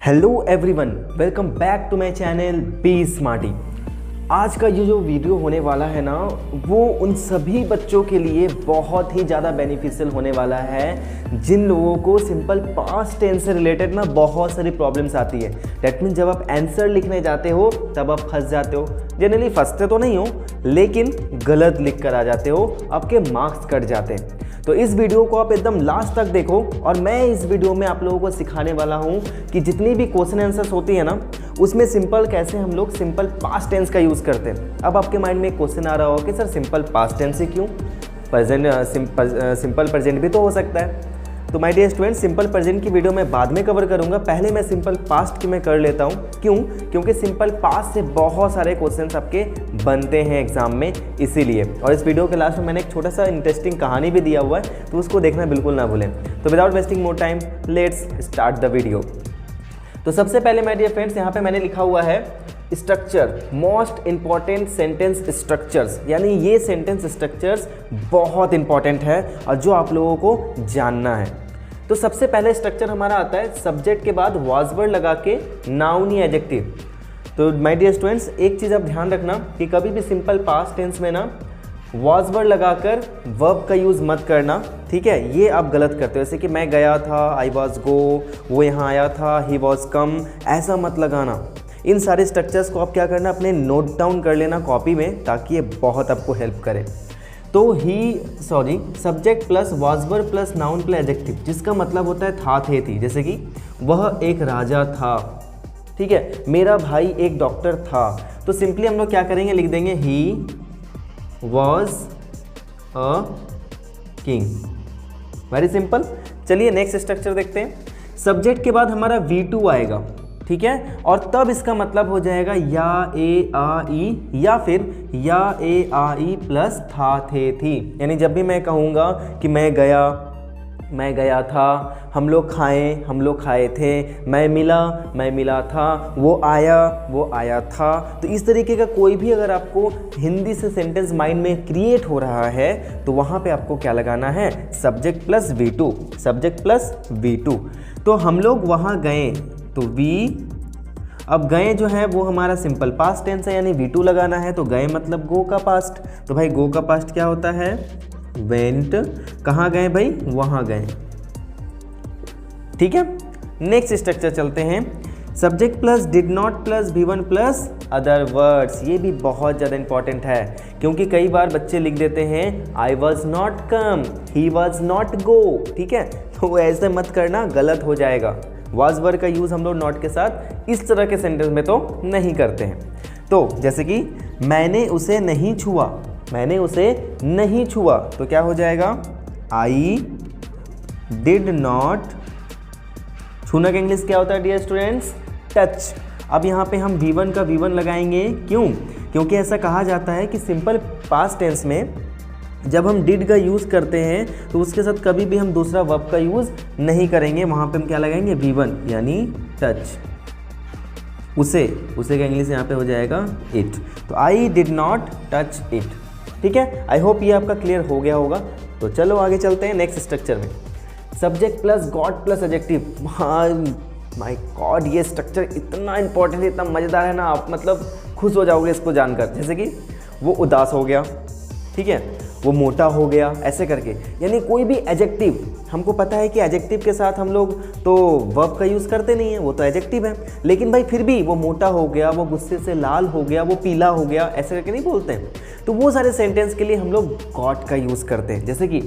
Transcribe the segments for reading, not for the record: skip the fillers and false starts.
Hello everyone, welcome back to my channel be smarty. आज का ये जो वीडियो होने वाला है ना, वो उन सभी बच्चों के लिए बहुत ही ज़्यादा बेनिफिशियल होने वाला है जिन लोगों को सिंपल पास्ट टेंस से रिलेटेड ना बहुत सारी प्रॉब्लम्स आती है। दैट मीन्स जब आप आंसर लिखने जाते हो तब आप फंस जाते हो। जनरली फंसते तो नहीं हो, लेकिन गलत लिख कर आ जाते हो, आपके मार्क्स कट जाते हैं। तो इस वीडियो को आप एकदम लास्ट तक देखो और मैं इस वीडियो में आप लोगों को सिखाने वाला हूँ कि जितनी भी क्वेश्चन आंसर्स होती है ना, उसमें सिंपल कैसे हम लोग सिंपल पास्ट टेंस का यूज़ करते हैं। अब आपके माइंड में एक क्वेश्चन आ रहा हो कि सर सिंपल पास्ट टेंस से क्यों, सिंपल प्रेजेंट भी तो हो सकता है। तो my dear student, simple present की वीडियो मैं बाद में कवर करूंगा, पहले मैं सिंपल पास्ट की मैं कर लेता हूं। क्यों? क्योंकि सिंपल पास्ट से बहुत सारे क्वेश्चंस आपके बनते हैं एग्जाम में, इसीलिए। और इस वीडियो के लास्ट में मैंने एक छोटा सा इंटरेस्टिंग कहानी भी दिया हुआ है, तो उसको देखना बिल्कुल ना भूलें। तो without wasting more time, let's start the video. तो सबसे पहले माय डियर फ्रेंड्स, यहाँ पे मैंने लिखा हुआ है structure, most important sentence structures, यानी ये सेंटेंस स्ट्रक्चर्स बहुत इंपॉर्टेंट है और जो आप लोगों को जानना है। तो सबसे पहले स्ट्रक्चर हमारा आता है सब्जेक्ट के बाद वाज वर्ड लगा के नाउन या एडजेक्टिव। तो माय डियर स्टूडेंट्स, एक चीज़ आप ध्यान रखना कि कभी भी सिंपल पास्ट टेंस में ना वाज वर्ड लगाकर वर्ब का यूज़ मत करना, ठीक है? ये आप गलत करते हो। जैसे कि मैं गया था, आई वॉज गो, वो यहाँ आया था, ही वॉज कम, ऐसा मत लगाना। इन सारे स्ट्रक्चर्स को आप क्या करना, अपने नोट डाउन कर लेना कॉपी में, ताकि ये बहुत आपको हेल्प करे। तो subject plus was verb plus noun plus adjective, जिसका मतलब होता है था, थे, थी। जैसे कि वह एक राजा था, ठीक है? मेरा भाई एक डॉक्टर था। तो सिंपली हम लोग क्या करेंगे, लिख देंगे he was a king. Very simple. चलिए नेक्स्ट स्ट्रक्चर देखते हैं। सब्जेक्ट के बाद हमारा V2 आएगा, ठीक है? और तब इसका मतलब हो जाएगा या ए आ ई, या फिर या ए आ ई प्लस था, थे, थी। यानी जब भी मैं कहूँगा कि मैं गया था, हम लोग खाए थे, मैं मिला था, वो आया था। तो इस तरीके का कोई भी अगर आपको हिंदी से सेंटेंस माइंड में क्रिएट हो रहा है, तो वहाँ पे आपको क्या लगाना है, subject plus V2, subject plus V2। तो हम लोग वहाँ गए, तो अब गए जो है वो हमारा सिंपल पास्ट टेंस है, यानी V2 लगाना है। तो गए मतलब गो का पास्ट। तो भाई गो का पास्ट क्या होता है, वेंट। कहाँ गए भाई, वहाँ गए, ठीक है? नेक्स्ट स्ट्रक्चर चलते हैं। Subject plus did not plus V1 plus other words. ये भी बहुत ज़्यादा इंपॉर्टेंट है, क्योंकि कई बार बच्चे लिख देते हैं I was not come, he was not go, ठीक है? तो ऐसे मत करना, गलत हो जाएगा। वाज वर्ड का यूज़ हम लोग नॉट के साथ इस तरह के सेंटेंस में तो नहीं करते हैं। तो जैसे कि मैंने उसे नहीं छुआ, तो क्या हो जाएगा, आई डिड नॉट। छूना का इंग्लिश क्या होता है डियर स्टूडेंट्स, टच। अब यहाँ पे हम V1 का V1 लगाएंगे। क्यों? क्योंकि ऐसा कहा जाता है कि सिंपल पास्ट टेंस में जब हम डिड का यूज़ करते हैं तो उसके साथ कभी भी हम दूसरा वर्ब का यूज़ नहीं करेंगे। वहाँ पे हम क्या लगाएंगे, V1, यानी टच। उसे का इंग्लिश यहाँ पे हो जाएगा इट। तो I did not touch it, ठीक है? आई होप ये आपका क्लियर हो गया होगा। तो चलो आगे चलते हैं नेक्स्ट स्ट्रक्चर में। Subject plus God plus adjective. My God, ये स्ट्रक्चर इतना इंपॉर्टेंट है, इतना मज़ेदार है ना, आप मतलब खुश हो जाओगे इसको जानकर। जैसे कि वो उदास हो गया, ठीक है? वो मोटा हो गया, ऐसे करके। यानी कोई भी एडजेक्टिव, हमको पता है कि एडजेक्टिव के साथ हम लोग तो वर्ब का यूज़ करते नहीं है, वो तो एडजेक्टिव है। लेकिन भाई फिर भी वो मोटा हो गया, वो गुस्से से लाल हो गया, वो पीला हो गया, ऐसे करके नहीं बोलते हैं। तो वो सारे सेंटेंस के लिए हम लोग गॉट का यूज़ करते हैं। जैसे कि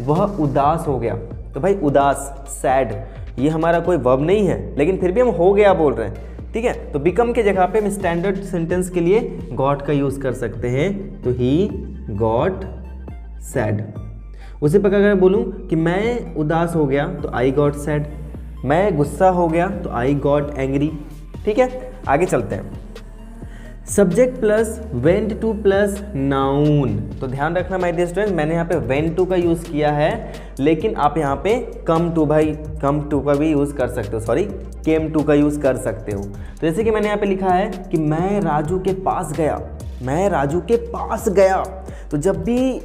वह उदास हो गया, तो भाई उदास, सैड, ये हमारा कोई वर्ब नहीं है, लेकिन फिर भी हम हो गया बोल रहे हैं, ठीक है? तो बिकम के जगह पे हम स्टैंडर्ड सेंटेंस के लिए गॉट का यूज़ कर सकते हैं। तो ही गॉट सैड। उसी प्रकार अगर बोलूँ कि मैं उदास हो गया, तो आई गॉट सैड। मैं गुस्सा हो गया, तो आई गॉट एंग्री, ठीक है? आगे चलते हैं। Subject plus went two plus noun. तो ध्यान रखना माय डियर स्टूडेंट, मैंने यहाँ पे वेंट टू का यूज़ किया है, लेकिन आप यहाँ पे कम टू का भी यूज़ कर सकते हो, केम टू का यूज़ कर सकते हो। तो जैसे कि मैंने यहाँ पे लिखा है कि मैं राजू के पास गया, तो जब भी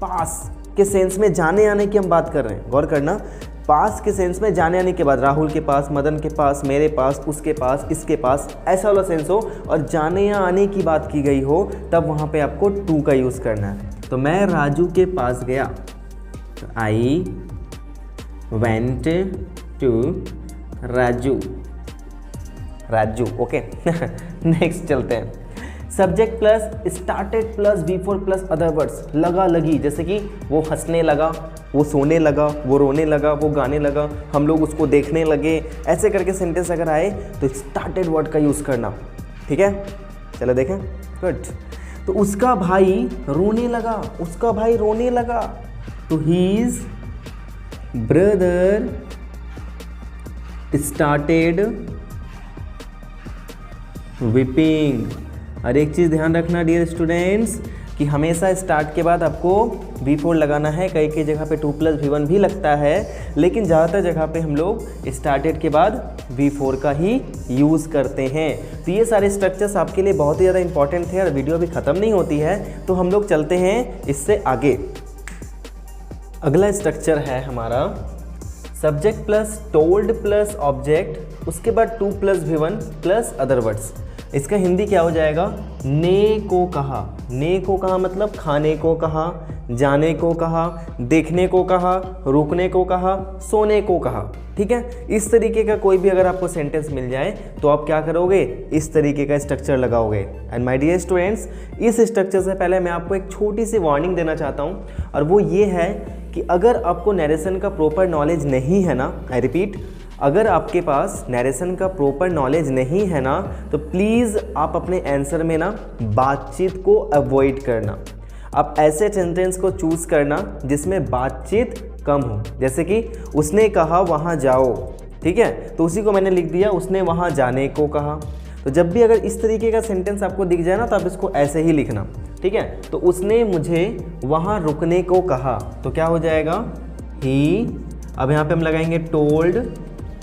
पास के सेंस में जाने आने की हम बात कर रहे हैं, गौर करना, पास के सेंस में जाने आने के बाद, राहुल के पास, मदन के पास, मेरे पास, उसके पास, इसके पास, ऐसा वाला सेंस हो और जाने या आने की बात की गई हो, तब वहाँ पे आपको टू का यूज़ करना है। तो मैं राजू के पास गया, तो I went to Raju, Raju. Okay next चलते हैं। Subject plus started plus before plus other words, लगा लगी, जैसे कि वो हंसने लगा, वो सोने लगा, वो रोने लगा, वो गाने लगा, हम लोग उसको देखने लगे, ऐसे करके सेंटेंस अगर आए तो स्टार्टेड वर्ड का यूज़ करना। ठीक है, चलो देखें। गुड। तो उसका भाई रोने लगा, उसका भाई रोने लगा, तो हीज ब्रदर स्टार्टेड वीपिंग। और एक चीज़ ध्यान रखना डियर स्टूडेंट्स कि हमेशा स्टार्ट के बाद आपको V4 लगाना है। कई कई जगह पे 2+V1 भी लगता है, लेकिन ज़्यादातर जगह पे हम लोग स्टार्टेड के बाद V4 का ही यूज़ करते हैं। तो ये सारे स्ट्रक्चर्स आपके लिए बहुत ही ज़्यादा इंपॉर्टेंट थे और वीडियो अभी ख़त्म नहीं होती है, तो हम लोग चलते हैं इससे आगे। अगला स्ट्रक्चर है हमारा subject plus told plus object, उसके बाद 2+V1 प्लस अदर वर्ड्स। इसका हिंदी क्या हो जाएगा? ने को कहा। ने को कहा मतलब खाने को कहा, जाने को कहा, देखने को कहा, रुकने को कहा, सोने को कहा। ठीक है, इस तरीके का कोई भी अगर आपको सेंटेंस मिल जाए तो आप क्या करोगे? इस तरीके का स्ट्रक्चर लगाओगे। एंड माय डियर स्टूडेंट्स, इस स्ट्रक्चर से पहले मैं आपको एक छोटी सी वार्निंग देना चाहता हूँ, और वो ये है कि अगर आपको नरेशन का प्रॉपर नॉलेज नहीं है ना, आई रिपीट, अगर आपके पास नरेशन का प्रॉपर नॉलेज नहीं है ना, तो प्लीज़ आप अपने आंसर में ना बातचीत को अवॉइड करना। आप ऐसे सेंटेंस को चूज़ करना जिसमें बातचीत कम हो, जैसे कि उसने कहा वहाँ जाओ। ठीक है, तो उसी को मैंने लिख दिया, उसने वहाँ जाने को कहा। तो जब भी अगर इस तरीके का सेंटेंस आपको दिख जाए ना, तो आप इसको ऐसे ही लिखना। ठीक है, तो उसने मुझे वहाँ रुकने को कहा, तो क्या हो जाएगा? ही। अब यहाँ पे हम लगाएंगे टोल्ड।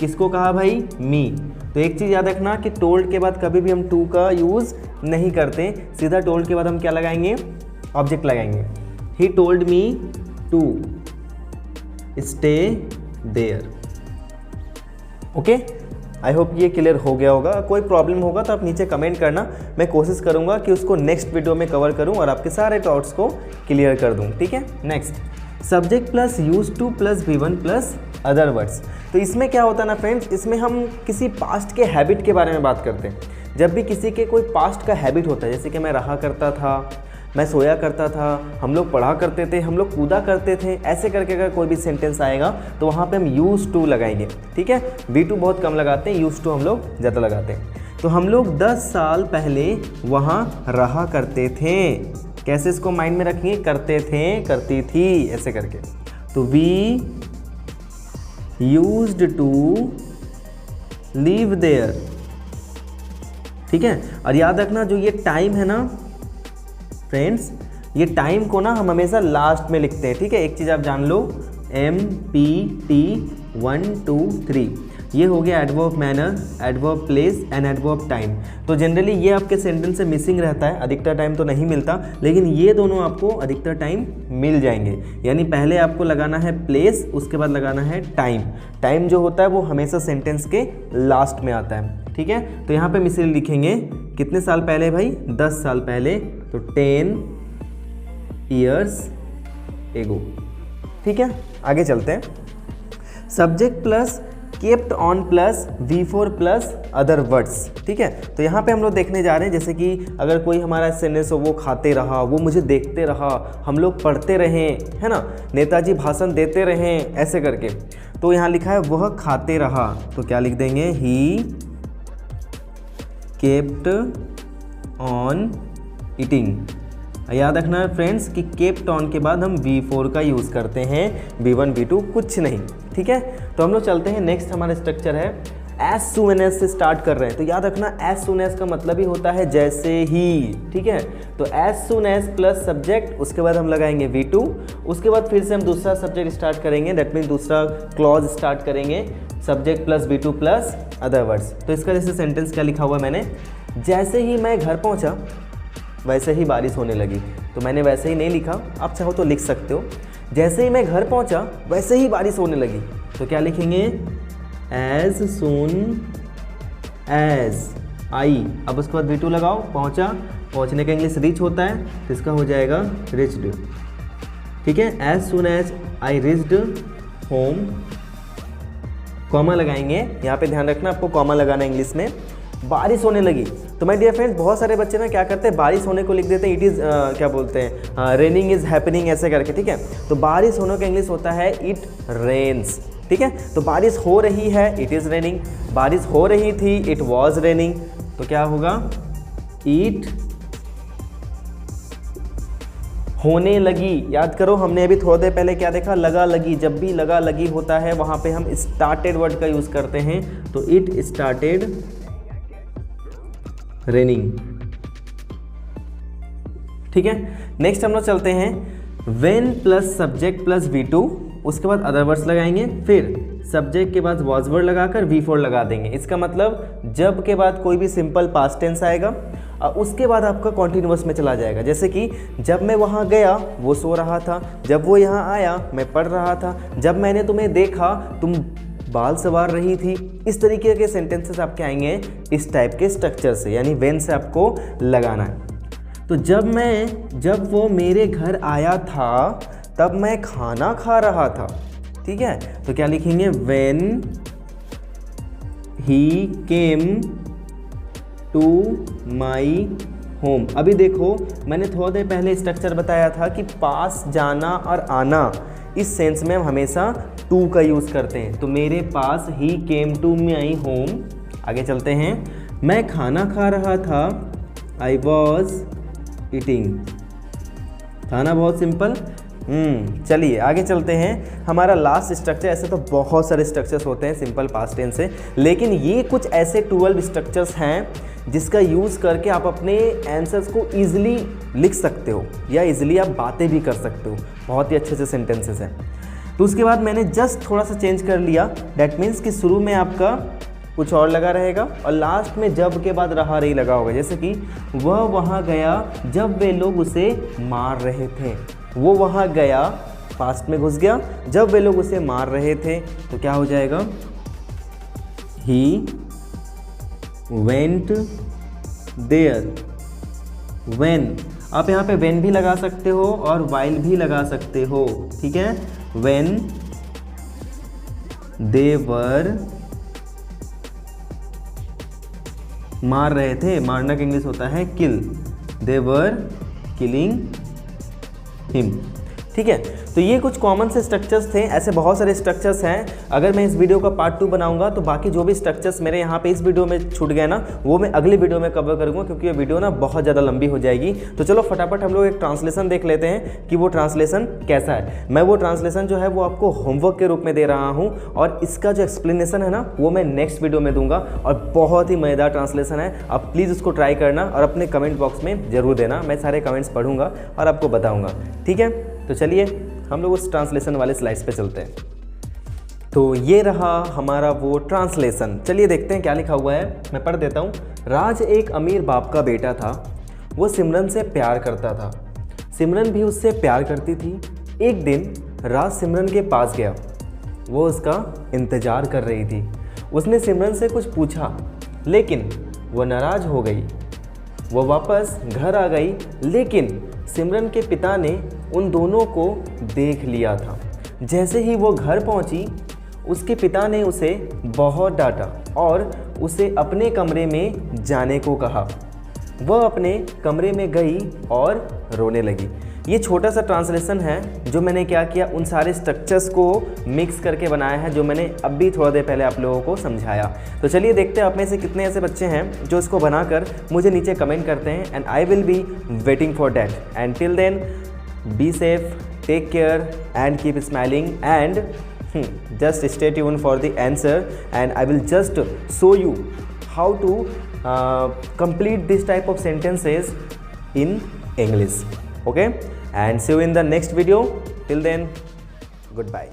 किसको कहा भाई? मी। तो एक चीज़ याद रखना कि टोल्ड के बाद कभी भी हम टू का यूज़ नहीं करते, सीधा टोल्ड के बाद हम क्या लगाएंगे? ऑब्जेक्ट लगाएंगे। He told me to stay there. Okay, I hope ये क्लियर हो गया होगा। कोई प्रॉब्लम होगा तो आप नीचे कमेंट करना, मैं कोशिश करूँगा कि उसको नेक्स्ट वीडियो में कवर करूँ और आपके सारे डाउट्स को क्लियर कर दूँ। ठीक है, next subject plus use two plus V1 plus other words. तो इसमें क्या होता है ना फ्रेंड्स, इसमें हम किसी पास्ट के हैबिट के बारे में बात करते हैं। जब भी किसी के कोई पास्ट का हैबिट होता है, जैसे कि मैं रहा करता था, मैं सोया करता था, हम लोग पढ़ा करते थे, हम लोग कूदा करते थे, ऐसे करके अगर कोई भी सेंटेंस आएगा तो वहाँ पे हम यूज टू लगाएंगे। ठीक है, V2 बहुत कम लगाते हैं, यूज टू हम लोग ज़्यादा लगाते हैं। तो हम लोग 10 साल पहले वहाँ रहा करते थे। कैसे इसको माइंड में रखेंगे? करते थे, करती थी, ऐसे करके। तो we used to live there. ठीक है, और याद रखना जो ये टाइम है ना फ्रेंड्स, ये टाइम को ना हम हमेशा लास्ट में लिखते हैं। ठीक है, एक चीज़ आप जान लो, MPT 1 2 3 ये हो गया adverb manner, adverb place and adverb time. तो जनरली ये आपके सेंटेंस से मिसिंग रहता है, अधिकतर टाइम तो नहीं मिलता, लेकिन ये दोनों आपको अधिकतर टाइम मिल जाएंगे। यानी पहले आपको लगाना है प्लेस, उसके बाद लगाना है टाइम। टाइम जो होता है वो हमेशा सेंटेंस के लास्ट में आता है। ठीक है, तो यहाँ पे मिसिल लिखेंगे कितने साल पहले भाई? 10 साल पहले, तो 10 years ago। ठीक है, आगे चलते हैं। Subject plus kept on plus V4 plus other words. ठीक है, तो यहाँ पे हम लोग देखने जा रहे हैं, जैसे कि अगर कोई हमारा सेंटेंस हो, वो खाते रहा, वो मुझे देखते रहा, हम लोग पढ़ते रहे, है ना, नेताजी भाषण देते रहे, ऐसे करके। तो यहाँ लिखा है वह खाते रहा, तो क्या लिख देंगे? He kept on eating. याद रखना है फ्रेंड्स कि केप्ट ऑन के बाद हम V4 का यूज़ करते हैं, V1 V2 कुछ नहीं। ठीक है, तो हम लोग चलते हैं। नेक्स्ट हमारा स्ट्रक्चर है एज सून एज से स्टार्ट कर रहे हैं। तो याद रखना एज सून एज का मतलब ही होता है जैसे ही। ठीक है, तो as soon as plus subject, उसके बाद हम लगाएंगे V2, उसके बाद फिर से हम दूसरा सब्जेक्ट स्टार्ट करेंगे, दैट मीन दूसरा क्लॉज स्टार्ट करेंगे, subject plus V2 plus other words. तो इसका जैसे सेंटेंस क्या लिखा हुआ है मैंने, जैसे ही मैं घर पहुंचा वैसे ही बारिश होने लगी। तो मैंने वैसे ही नहीं लिखा, आप चाहो तो लिख सकते हो, जैसे ही मैं घर पहुंचा वैसे ही बारिश होने लगी। तो क्या लिखेंगे, एज सुन एज आई। अब उसके बाद V2 लगाओ, पहुंचने का इंग्लिश रीच होता है, तो इसका हो जाएगा रिच्ड। ठीक है, as soon as I reached home, comma लगाएंगे, यहाँ पे ध्यान रखना आपको कॉमा लगाना इंग्लिश में। बारिश होने लगी, तो माय डियर फ्रेंड्स बहुत सारे बच्चे ना क्या करते हैं, बारिश होने को लिख देते हैं, इट इज़ क्या बोलते हैं, रेनिंग इज़ हैपनिंग ऐसे करके। ठीक है, तो बारिश होने का इंग्लिश होता है इट रेन्स। ठीक है, तो बारिश हो रही है, इट इज़ रेनिंग। बारिश हो रही थी, इट वॉज रेनिंग। तो क्या होगा, इट होने लगी। याद करो हमने अभी थोड़ी देर पहले क्या देखा, लगा लगी। जब भी लगा लगी होता है वहाँ पे हम स्टार्टेड वर्ड का यूज़ करते हैं, तो इट स्टार्टेड रेनिंग। ठीक है, नेक्स्ट हम लोग चलते हैं when plus subject plus V2, उसके बाद अदर वर्ड्स लगाएंगे, फिर सब्जेक्ट के बाद वॉज वर्ड लगाकर V4 लगा देंगे। इसका मतलब जब के बाद कोई भी सिंपल पास्ट टेंस आएगा और उसके बाद आपका कॉन्टिन्यूअस में चला जाएगा। जैसे कि जब मैं वहाँ गया वो सो रहा था, जब वो यहाँ आया मैं पढ़ रहा था, जब मैंने तुम्हें देखा तुम बाल संवार रही थी। इस तरीके के सेंटेंसेस आपके आएंगे इस टाइप के स्ट्रक्चर से, यानी व्हेन से आपको लगाना है। तो जब वो मेरे घर आया था तब मैं खाना खा रहा था। ठीक है, तो क्या लिखेंगे, when he came to my home. अभी देखो मैंने थोड़ी देर पहले स्ट्रक्चर बताया था कि पास जाना और आना, इस सेंस में हम हमेशा टू का यूज़ करते हैं। तो मेरे पास ही केम टू माई होम। आगे चलते हैं, मैं खाना खा रहा था, आई वॉज ईटिंग। था ना बहुत सिंपल। चलिए आगे चलते हैं। हमारा लास्ट स्ट्रक्चर, ऐसे तो बहुत सारे स्ट्रक्चर्स होते हैं सिंपल पास्ट टेंस से, लेकिन ये कुछ ऐसे 12 स्ट्रक्चर्स हैं जिसका यूज़ करके आप अपने आंसर्स को ईजिली लिख सकते हो या ईजिली आप बातें भी कर सकते हो। बहुत ही अच्छे से सेंटेंसेस हैं। तो उसके बाद मैंने जस्ट थोड़ा सा चेंज कर लिया। डैट मीन्स कि शुरू में आपका कुछ और लगा रहेगा और लास्ट में जब के बाद रहा रही लगा होगा। जैसे कि वह वहाँ गया जब वे लोग उसे मार रहे थे। वो वहाँ गया, पास्ट में घुस गया, जब वे लोग उसे मार रहे थे, तो क्या हो जाएगा, ही वेंट देयर। वेन, आप यहाँ पे वेन भी लगा सकते हो और वाइल भी लगा सकते हो। ठीक है, वेन दे वर, मार रहे थे, मारना का इंग्लिश होता है किल, दे वर किलिंग हिम। ठीक है, तो ये कुछ कॉमन से स्ट्रक्चर्स थे। ऐसे बहुत सारे स्ट्रक्चर्स हैं। अगर मैं इस वीडियो का पार्ट 2 बनाऊंगा तो बाकी जो भी स्ट्रक्चर्स मेरे यहाँ पे इस वीडियो में छूट गए ना, वो मैं अगली वीडियो में कवर करूँगा, क्योंकि ये वीडियो ना बहुत ज़्यादा लंबी हो जाएगी। तो चलो फटाफट हम लोग एक ट्रांसलेशन देख लेते हैं कि वो ट्रांसलेशन कैसा है। मैं वो ट्रांसलेशन जो है वो आपको होमवर्क के रूप में दे रहा हूँ और इसका जो एक्सप्लेनेशन है ना वो मैं नेक्स्ट वीडियो में दूंगा। और बहुत ही मज़ेदार ट्रांसलेशन है, आप प्लीज़ उसको ट्राई करना और अपने कमेंट बॉक्स में ज़रूर देना। मैं सारे कमेंट्स पढ़ूंगा और आपको बताऊँगा। ठीक है, तो चलिए हम लोग उस ट्रांसलेशन वाले स्लाइड्स पे चलते हैं। तो ये रहा हमारा वो ट्रांसलेशन। चलिए देखते हैं क्या लिखा हुआ है, मैं पढ़ देता हूँ। राज एक अमीर बाप का बेटा था। वो सिमरन से प्यार करता था, सिमरन भी उससे प्यार करती थी। एक दिन राज सिमरन के पास गया, वो उसका इंतज़ार कर रही थी। उसने सिमरन से कुछ पूछा लेकिन वो नाराज़ हो गई। वो वापस घर आ गई, लेकिन सिमरन के पिता ने उन दोनों को देख लिया था। जैसे ही वो घर पहुंची, उसके पिता ने उसे बहुत डांटा और उसे अपने कमरे में जाने को कहा। वह अपने कमरे में गई और रोने लगी। ये छोटा सा ट्रांसलेशन है जो मैंने क्या किया, उन सारे स्ट्रक्चर्स को मिक्स करके बनाया है, जो मैंने अभी थोड़ा देर पहले आप लोगों को समझाया। तो चलिए देखते हैं आप में से कितने ऐसे बच्चे हैं जो इसको बनाकर मुझे नीचे कमेंट करते हैं, and I will be waiting for that. And till then be safe, take care and keep smiling and just stay tuned for the answer, and I will just show you how to complete this type of sentences in English. Okay, and see you in the next video. Till then, goodbye.